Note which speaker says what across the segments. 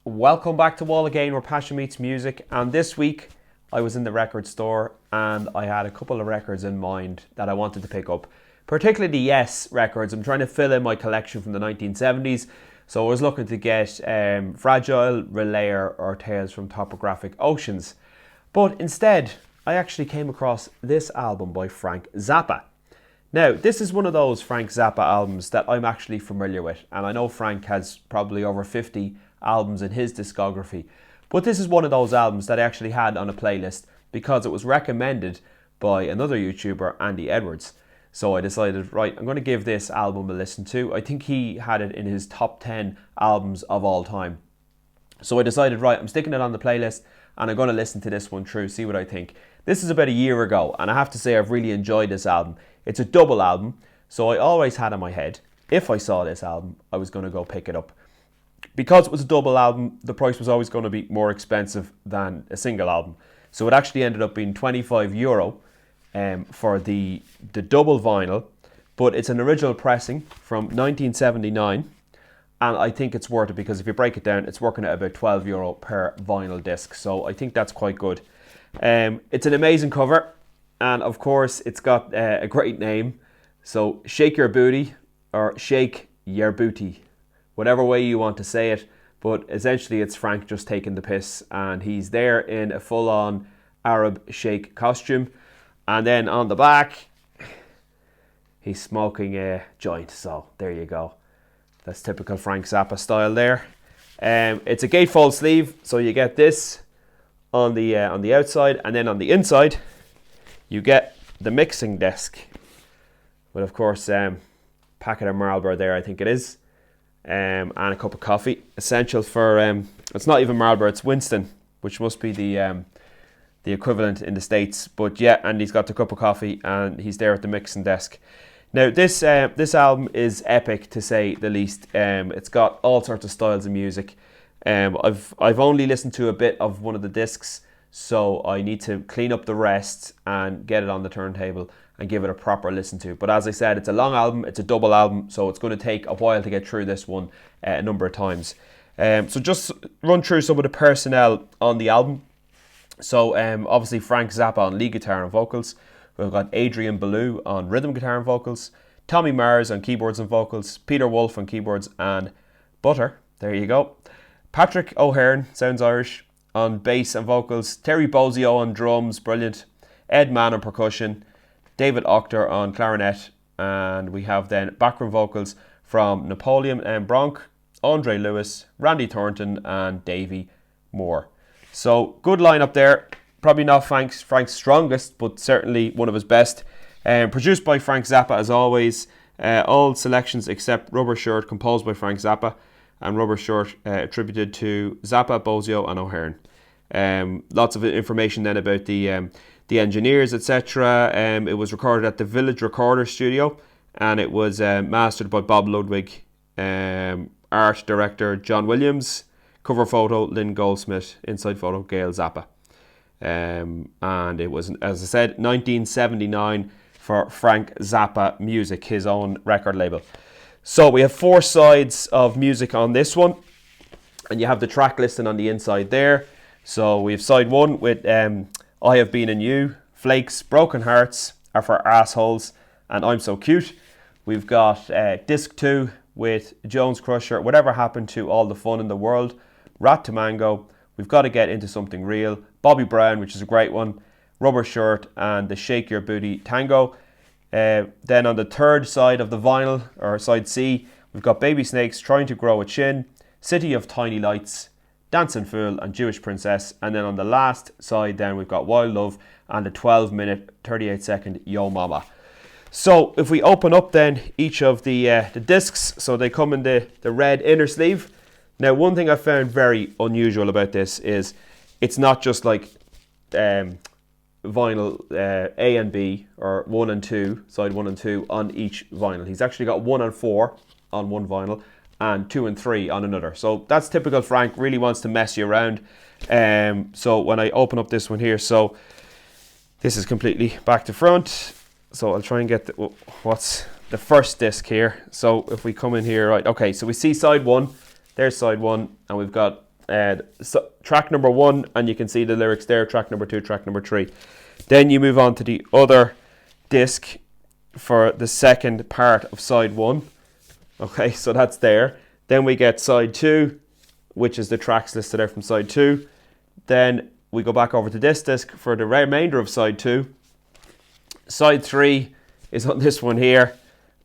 Speaker 1: Welcome back to Wall Again, where passion meets music. And this week I was in the record store and I had a couple of records in mind that I wanted to pick up, particularly the Yes records. I'm trying to fill in my collection from the 1970s, so I was looking to get Fragile, Relayer or Tales from Topographic Oceans. But instead I actually came across this album by Frank Zappa. Now, this is one of those Frank Zappa albums that I'm actually familiar with, and I know Frank has probably over 50 albums in his discography, but this is one of those albums that I actually had on a playlist because it was recommended by another YouTuber, Andy Edwards. So I decided, right, I'm going to give this album a listen to. I think he had it in his top 10 albums of all time. So I decided, right, I'm sticking it on the playlist and I'm going to listen to this one through, see what I think. This is about a year ago, and I have to say I've really enjoyed this album. It's a double album, so I always had in my head, if I saw this album, I was going to go pick it up. Because it was a double album, the price was always going to be more expensive than a single album. So it actually ended up being €25 for the double vinyl, but it's an original pressing from 1979, and I think it's worth it because if you break it down, it's working at about €12 per vinyl disc, so I think that's quite good. It's an amazing cover, and of course it's got a great name. So Sheik Yerbouti, or Sheik Yerbouti, whatever way you want to say it, but essentially it's Frank just taking the piss, and he's there in a full-on Arab sheikh costume, and then on the back he's smoking a joint. So there you go, that's typical Frank Zappa style there. It's a gatefold sleeve, so you get this on the outside, and then on the inside you get the mixing desk with, of course, packet of Marlboro there, I think it is, and a cup of coffee. Essential for it's not even Marlboro, it's Winston, which must be the equivalent in the States. But yeah, and he's got the cup of coffee and he's there at the mixing desk. Now this album is epic, to say the least. It's got all sorts of styles of music. I've only listened to a bit of one of the discs, so I need to clean up the rest and get it on the turntable and give it a proper listen to. But as I said, it's a long album, it's a double album, so it's going to take a while to get through this one a number of times. So just run through some of the personnel on the album. So obviously Frank Zappa on lead guitar and vocals. We've got Adrian Belew on rhythm guitar and vocals, Tommy Mars on keyboards and vocals, Peter Wolf on keyboards and Butter, there you go. Patrick O'Hearn, sounds Irish, on bass and vocals, Terry Bozzio on drums, brilliant, Ed Mann on percussion, David Octor on clarinet, and we have then background vocals from Napoleon M. Bronk, Andre Lewis, Randy Thornton and Davey Moore. So good lineup there. Probably not Frank's strongest, but certainly one of his best. Produced by Frank Zappa as always. All selections except Rubber Shirt composed by Frank Zappa, and Rubber Shirt attributed to Zappa, Bozzio and O'Hearn. Lots of information then about the engineers, etc. It was recorded at the Village Recorder Studio, and it was mastered by Bob Ludwig. Art director John Williams. Cover photo Lynn Goldsmith. Inside photo Gail Zappa. And it was, as I said, 1979 for Frank Zappa Music, his own record label. So we have 4 sides of music on this one, and you have the track listing on the inside there. So we have side 1 with I Have Been in You, Flakes, Broken Hearts Are for Assholes, and I'm So Cute. We've got disc 2 with Jones Crusher, Whatever Happened to All the Fun in the World, Rat to Mango, We've Got to Get Into Something Real, Bobby Brown, which is a great one, Rubber Shirt, and the Sheik Yerbouti Tango. Then on the third side of the vinyl, or side C, we've got Baby Snakes, Trying to Grow a Chin, City of Tiny Lights, Dancing Fool and Jewish Princess. And then on the last side then we've got Wild Love and the 12-minute 38-second Yo Mama. So if we open up then each of the discs, so they come in the red inner sleeve. Now, one thing I found very unusual about this is it's not just like vinyl A and B, or 1 and 2, side 1 and 2 on each vinyl. He's actually got 1 and 4 on one vinyl and 2 and 3 on another. So that's typical Frank, really wants to mess you around. So when I open up this one here, so this is completely back to front. So I'll try and get what's the first disc here. So if we come in here, right, okay, so we see side 1, there's side 1, and we've got So track number 1, and you can see the lyrics there, track number 2, track number 3. Then you move on to the other disc for the second part of side 1. Okay, so that's there. Then we get side 2, which is the tracks listed out from side 2. Then we go back over to this disc for the remainder of side 2. Side 3 is on this one here,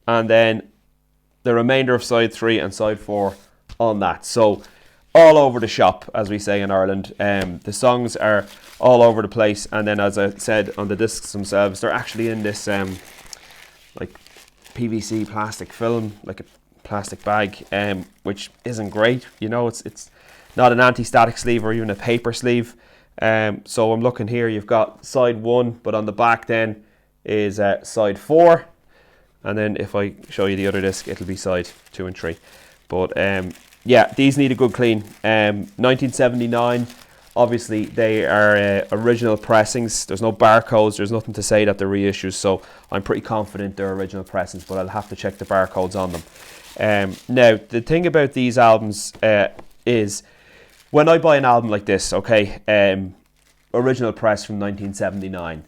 Speaker 1: and then the remainder of side 3 and side 4 on that. So all over the shop, as we say in Ireland. The songs are all over the place, and then, as I said, on the discs themselves, they're actually in this like PVC plastic film, like a plastic bag, which isn't great. You know, it's not an anti-static sleeve or even a paper sleeve. So I'm looking here, you've got side 1, but on the back then is side 4, and then if I show you the other disc, it'll be side 2 and 3. But yeah, these need a good clean. 1979, obviously they are original pressings. There's no barcodes, there's nothing to say that they're reissues, so I'm pretty confident they're original pressings, but I'll have to check the barcodes on them. Now, the thing about these albums is, when I buy an album like this, okay, original press from 1979,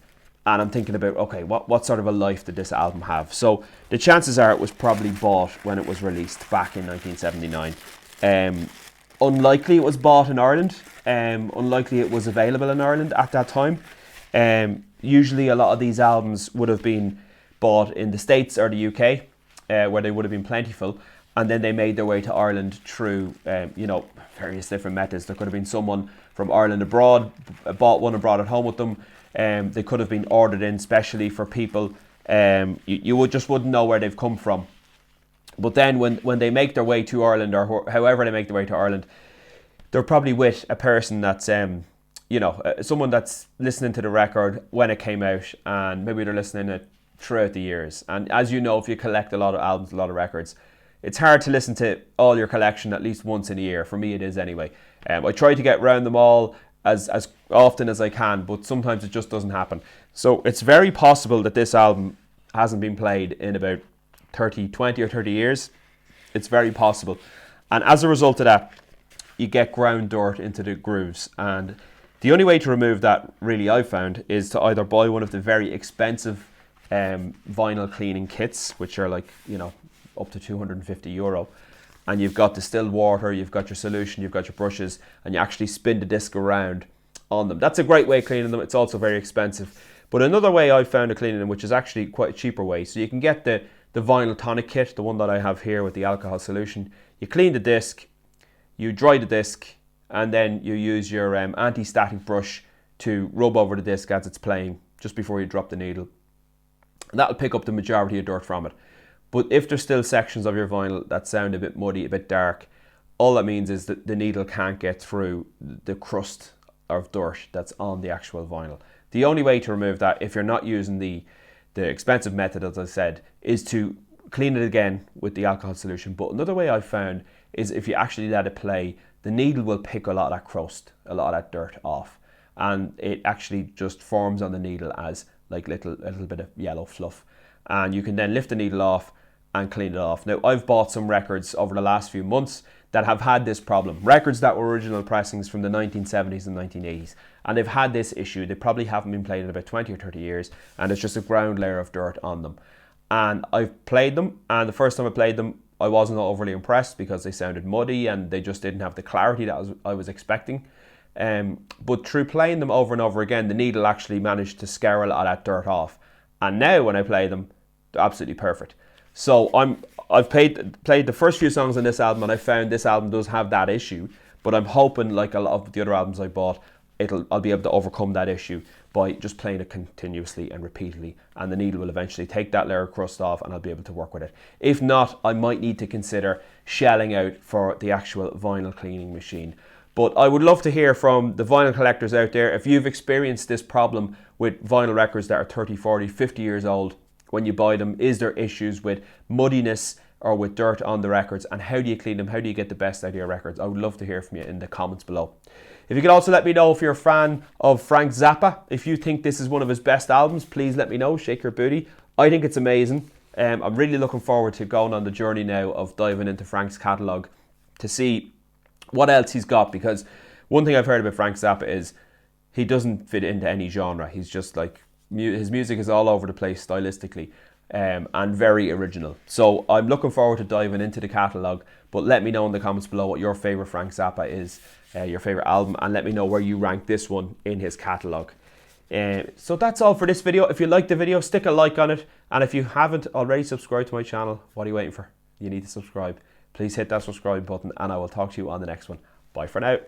Speaker 1: and I'm thinking about, okay, what sort of a life did this album have? So the chances are it was probably bought when it was released back in 1979. Unlikely it was bought in Ireland. Unlikely it was available in Ireland at that time. Usually a lot of these albums would have been bought in the States or the UK, where they would have been plentiful, and then they made their way to Ireland through, various different methods. There could have been someone from Ireland abroad, bought one and brought it home with them. They could have been ordered in specially for people. You wouldn't know where they've come from. But then when they make their way to Ireland, or however they make their way to Ireland, they're probably with a person that's, someone that's listening to the record when it came out, and maybe they're listening it throughout the years. And as you know, if you collect a lot of albums, a lot of records, it's hard to listen to all your collection at least once in a year. For me, it is anyway. I try to get round them all as often as I can, but sometimes it just doesn't happen. So it's very possible that this album hasn't been played in about 20 or 30 years. It's very possible. And as a result of that, you get ground dirt into the grooves. And the only way to remove that, really, I've found, is to either buy one of the very expensive vinyl cleaning kits, which are like, up to €250. And you've got distilled water, you've got your solution, you've got your brushes, and you actually spin the disc around on them. That's a great way of cleaning them. It's also very expensive. But another way I've found of cleaning them, which is actually quite a cheaper way, so you can get the vinyl tonic kit, the one that I have here with the alcohol solution. You clean the disc, you dry the disc, and then you use your anti-static brush to rub over the disc as it's playing, just before you drop the needle. And that'll pick up the majority of dirt from it. But if there's still sections of your vinyl that sound a bit muddy, a bit dark, all that means is that the needle can't get through the crust of dirt that's on the actual vinyl. The only way to remove that, if you're not using the expensive method, as I said, is to clean it again with the alcohol solution. But another way I've found is if you actually let it play, the needle will pick a lot of that crust, a lot of that dirt off. And it actually just forms on the needle as like a little bit of yellow fluff. And you can then lift the needle off and clean it off. Now, I've bought some records over the last few months that have had this problem. Records that were original pressings from the 1970s and 1980s. And they've had this issue. They probably haven't been played in about 20 or 30 years. And it's just a ground layer of dirt on them. And I've played them. And the first time I played them, I wasn't overly impressed because they sounded muddy and they just didn't have the clarity that I was expecting. But through playing them over and over again, the needle actually managed to scour a lot of that dirt off. And now when I play them, they're absolutely perfect. So I've played the first few songs on this album, and I found this album does have that issue. But I'm hoping, like a lot of the other albums I bought, I'll be able to overcome that issue by just playing it continuously and repeatedly, and the needle will eventually take that layer of crust off, and I'll be able to work with it. If not, I might need to consider shelling out for the actual vinyl cleaning machine. But I would love to hear from the vinyl collectors out there. If you've experienced this problem with vinyl records that are 30, 40, 50 years old, when you buy them, is there issues with muddiness or with dirt on the records, and how do you clean them? How do you get the best out of your records? I would love to hear from you in the comments below. If you could also let me know if you're a fan of Frank Zappa. If you think this is one of his best albums, please let me know. Sheik Yerbouti. I think it's amazing. I'm really looking forward to going on the journey now of diving into Frank's catalogue to see what else he's got, because one thing I've heard about Frank Zappa is he doesn't fit into any genre. He's just like, his music is all over the place stylistically, and very original. So I'm looking forward to diving into the catalogue, but let me know in the comments below what your favourite Frank Zappa is, your favourite album, and let me know where you rank this one in his catalogue. So that's all for this video. If you liked the video, stick a like on it, and if you haven't already subscribed to my channel, what are you waiting for? You need to subscribe. Please hit that subscribe button, and I will talk to you on the next one. Bye for now.